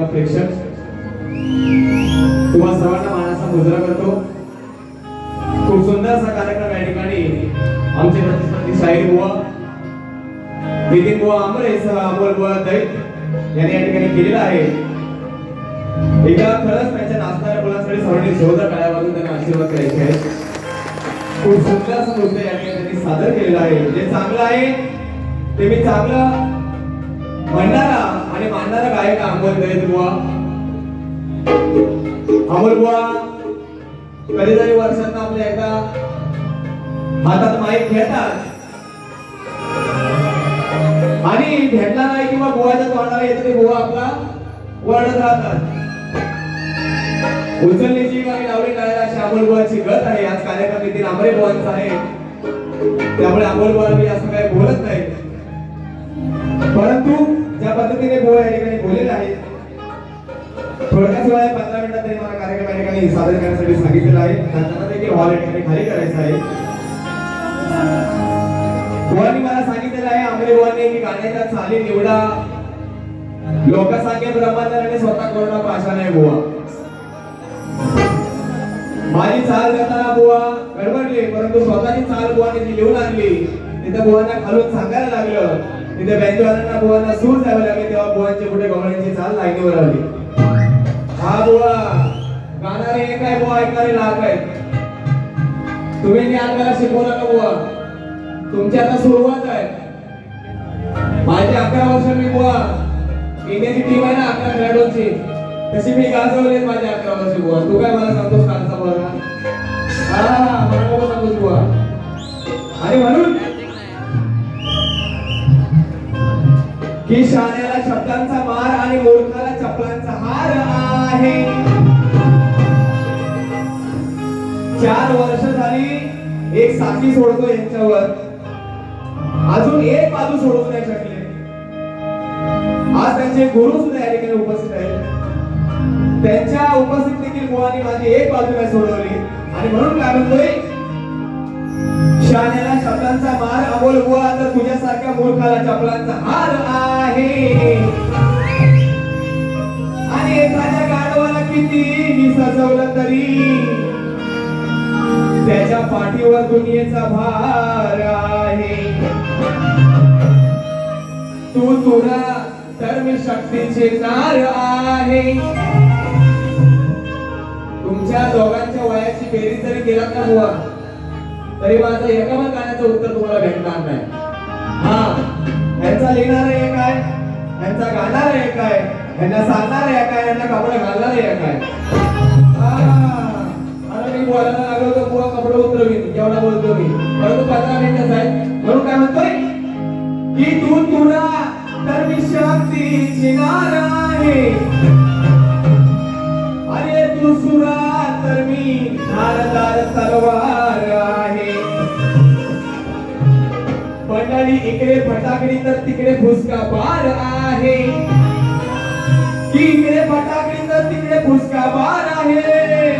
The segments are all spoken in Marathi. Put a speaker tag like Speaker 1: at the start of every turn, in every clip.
Speaker 1: प्रेक्षक, तुम्हा सर्वांना मानाचा मुजरा करतो। खूप सुंदर असा कार्यक्रम या ठिकाणी आमचे प्रतिस्पर्धी शाहीर बुवा, नितीन बुवा आंबरे, अमोल बुवा दैत यांनी या ठिकाणी केलेला आहे। एकदा खरंच त्यांच्या नाचणाऱ्या मुलांसाठी सर्वांनी जोरदार टाळ्या वाजवून त्यांना आशीर्वाद करायचे आहेत। खूप सुंदर असं नृत्य या ठिकाणी त्यांनी सादर केलेलं आहे। जे चांगलं आहे ते मी चांगलं म्हणणारा आणि मानणारा गायक अमोल दैत बुवा। अमोल बुवा कधीतरी वर्षात आपल्या एकदा हातात माईक घेतात आणि भेटला नाही किंवा बुवाच्या तोंडाला येतं ते बुवा आपला वळत राहतात। उचलण्याची गाणी लावली करायला अशी अमोल बुवाची गत आहे। आज कार्यक्रम नितीन आंबरे बुवांचा आहे, त्यामुळे अमोल बुवा मी असं काही बोलत नाही, परंतु ज्या पद्धतीने बुवा या ठिकाणी बोललेले आहेत थोडक्याच वेळा 15 मिनिटात तरी मला कार्यक्रम या ठिकाणी सादर करण्यासाठी सांगितलेलं आहे। त्यांना देखील हॉल या ठिकाणी खाली करायचा आहे। बुवांनी मला सांगितलेलं आहे, आंबरे बुवांनी की गाण्याच्या चाली निवडा, लोकसंख्या ब्रह्मांडाने स्वतः कोरोना पाशा नाही बुवा। माझी चाल करताना बुवा गडबडले, परंतु स्वतःची चाल बुवाने जी लिहून आणली तिथे बुवांना खालून सांगायला लागलं, तिथे बँजोवाल्यांना बुवांना सूर द्यावे लागले, तेव्हा बुवांच्या पुढे गवळ्यांची चाल लाईनीवर आली। हा बुवा गाणारे एक आहे, बुवा ऐकणारे लाख आहेत। तुम्ही ज्ञान शिकवू नका बुवा, तुमची आता सुरुवात आहे। माझी 11 वर्ष मी बुवा इंडियाची टीम आहे ना 11 खेळाडूंची, तशी मी गाजवले माझ्या 11 वर्ष बुवा। तू काय मला सांगतोस कालचा बघा, हा मला नको सांगतोस बुवा। आणि म्हणून की शाण्याला शब्दांचा मार आणि मूर्खाला चपलांचा हार आहे। 4 वर्ष झाली एक साथी सोडतो यांच्यावर, अजून एक बाजू सोडवू नाही शकले। आज त्यांचे गुरु सुद्धा या ठिकाणी उपस्थित आहेत, त्यांच्या उपस्थितीतील बुवांनी माझी एक बाजू नाही सोडवली। आणि म्हणून काय म्हणतोय, शाण्याला शब्दांचा मार अमोल बुवा, तर तुझ्यासारख्या मूर्खाला चपलांचा हार आहे। आणि एखाद्या गाढवाला किती सजवलं तरी त्याच्या पाठीवर दुनियेचा भार आहे। तू तुरा तर मी शक्तीचे नार आहे। तुमच्या दोघांच्या वयाची बेरीज जरी केलात ना बुवा, तरी माझं एकाच गाण्याचं उत्तर तुम्हाला भेटणार नाही। हा, यांचा लिहिणार एक आहे, यांचा गाणार एक आहे, यांना सांगणार एक आहे, यांना कपडे घालणार एक आहे। आता मी बोलायला लागलो तर बुवा कपडे उतरवीन, एवढा बोलतो मी, परंतु 15 मिनिटच आहे। म्हणून काय म्हणतोय की तू तुरा तर मी शक्तीची नार आहे। अरे तू सुरा तर मी धारदार तलवार आहे। मंडळी इकडे फटाकडी तर तिकडे फुसका बार आहे, की इकडे फटाकडी तर तिकडे फुसका बार आहे।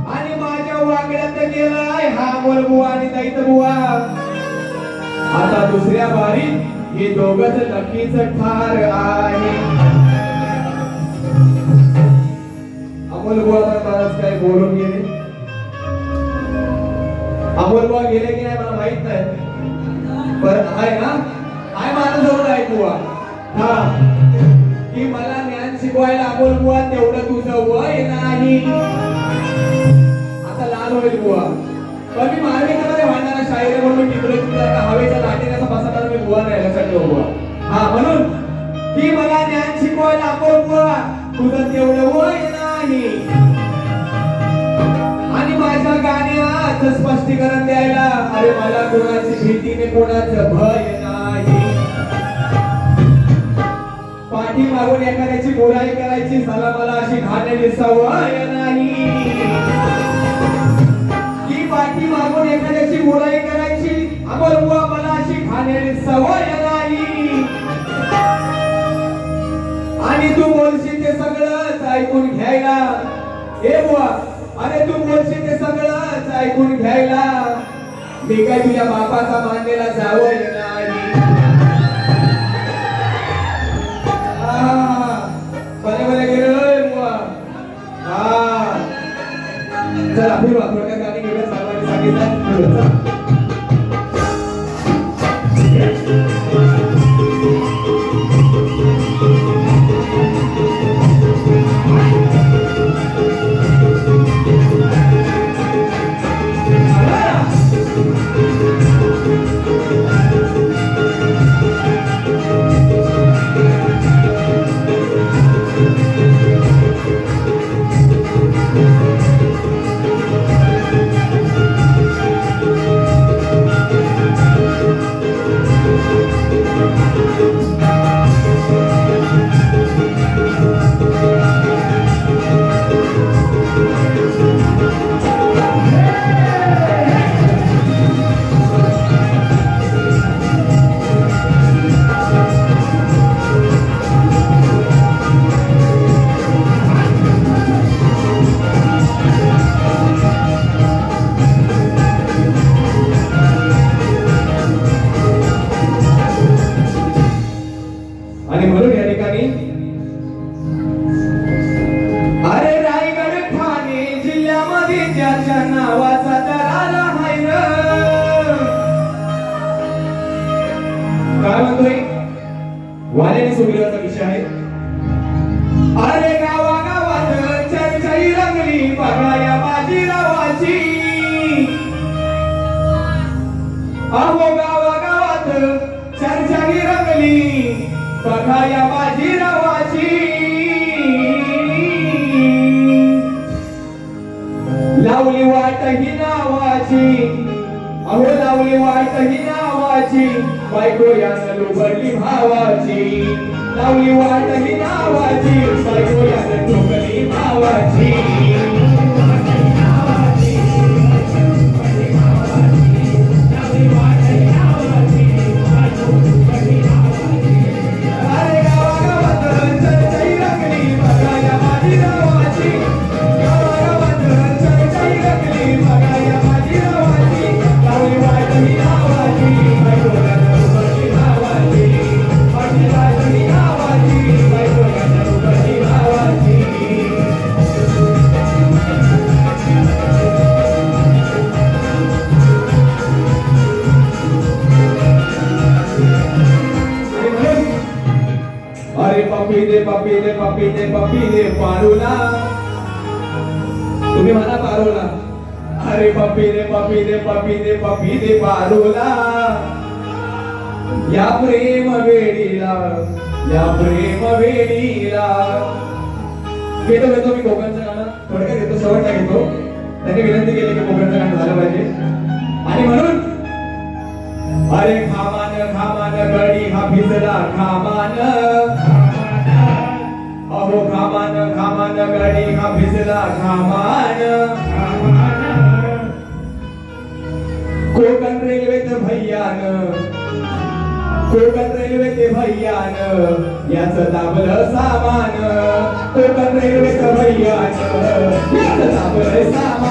Speaker 1: आणि माझ्या वाकड्यात गेलाय हा अमोल बुवा आणि दैत बुवा। आता दुसऱ्या बारीत हे दोघच नक्कीच ठार आहे। अमोल बुवा बरंच काय बोलून गेले, अमोल बुवा गेले की नाही मला माहित नाही, पण आहे ना, आहे माझ्याजवळ आहे बुवा। हा, की मला ज्ञान शिकवायला अमोल बुवा तेवढं तुझं वय नाही। आता लाल होईल बुवा, पण मी मार्मिकामध्ये वाढणारा शाहीर म्हणून टिकलो तुझ्या हवेच्या लाटेने असं बसणार मी बुवा नाही, लक्षात ठेव बुवा। हा, म्हणून की मला ज्ञान शिकवायला अमोल बुवा तुझं तेवढं वय नाही। आणि माझ्या गाण्यात स्पष्टीकरण द्यायला, अरे मला कोणाची भीतीने कोणाचं भय नाही। पाठी मागून एखाद्याची बुराई करायची झाला मला अशी घाणेरडी सवय नाही। की पाठी मागून एखाद्याची बुराई करायची अमोल बुवा मला अशी घाणेरडी सवय नाही। आणि तू बोलशील ते सगळंच ऐकून घ्यायला, हे बुवा अरे तू बोलशील ते सगळंच ऐकून घ्यायला मी काय तुझ्या बापाचा मानलेला जावई नाही। सुग्रीवाचा विषय आहे. अरे गावागावात चर्चाई रंगली बघा या बाजीरावाची. अहो गावागावात चर्चाई रंगली बघा या बाजीरावाची. लावली वाट ही नावाची, अहो लावली वाट ही नावाची, बायको यानं लुबडली भावाची. लावली वाट ही नावाची, बायको यानं लुबडली भावाची. अरे गावागावात चर्चाई रंगली बघा या बाजीरावाची. गावागावात चर्चाई रंगली बघा या बाजीरावाची. लावली वाट ही नावाची, बायको यानं लुबडली भावाची. लावली वाट ही नावाची, बायको यानं लुबडली भावाची. अरे पप्पी दे पप्पी दे पप्पी दे पप्पी दे पारूला. तुम्ही म्हणा पारूला. अरे पप्पी दे पप्पी दे पप्पी दे पप्पी दे पारूला. या प्रेम वेडीला, या प्रेम वेडीला. घेतो घेतो मी कोकणचं गाणं थोडक्यात घेतो, शेवटला घेतो. त्यांनी विनंती केली की कोकणचं गाणं झालं पाहिजे आणि म्हणून अरे खामान खामान गडी हा भिजला खामान. अहो खामान खामान गडी हा भिजला खामान. कोकण रेल्वेत भैयान, कोकण रेल्वेत भैयान, याचं दाबलं सामान. कोकण रेल्वेत भैयान, याचं दाबलं सामान.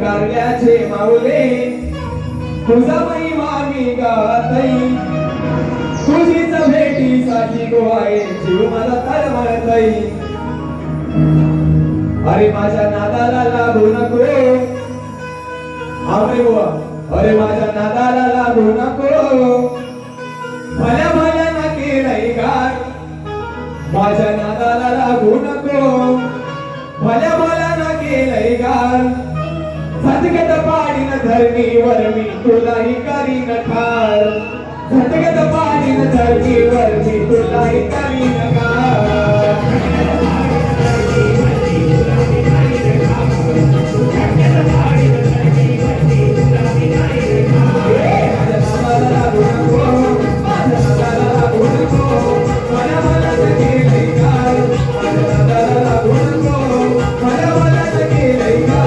Speaker 1: कारल्याचे माऊले तुझा महिमा मी गातई. तुझीच भेटीसाठी गोवाए जीव मला तळमळतई. अरे माझ्या नादाला लागू नको, आमरे बुवा. अरे माझ्या नादाला लागू नको, भल्या भल्या ना केलंय गार. माझ्या नादाला लागू नको, भल्या भल्या ना केलंय गार. झटकत पाडीन धरणीवर मी तुलाही करीन ठार. झटकत पाडीन धरणीवर मी तुलाही करीन ठार. माझ्या नादाला लागू नको, माझ्या नादाला लागू नको, मला मला केलंय गार. माझ्या नादाला लागू नको, मला मला केलंय गार.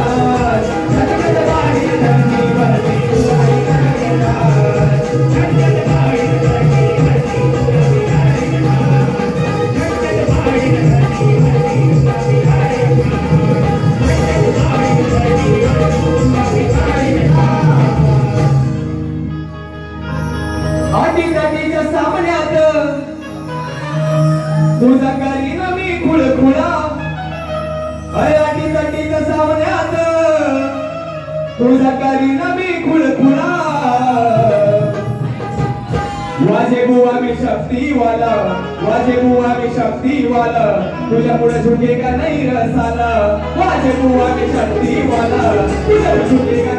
Speaker 1: अटीतटीच्या सामन्यात तुझा करीन मी खुळखुळा. अरे अटीतटीच्या सामन्यात तुझा करीन मी खुळखुळा. वाजे बुवा मी शक्तीवाला, वाजे बुवा मी शक्तीवाला. तुझ्या पुढे झुकेगा नाही रसाला. वाजे बुवा मी शक्तीवाला, तुझ्या पुढे झुकेगा